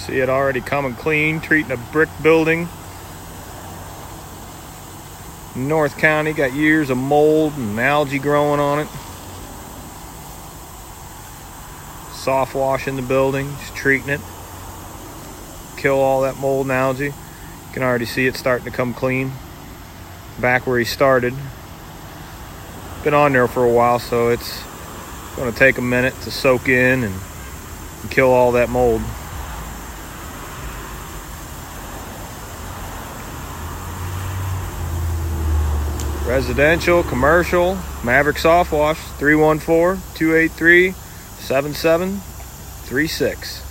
See it already coming clean, treating a brick building. North County got years of mold and algae growing on it. SoftWash in the building, just treating it. Kill all that mold and algae. You can already see it starting to come clean. Back where he started. Been on there for a while, so it's going to take a minute to soak in and kill all that mold. Residential, commercial, Maverick SoftWash, 314-283-7736.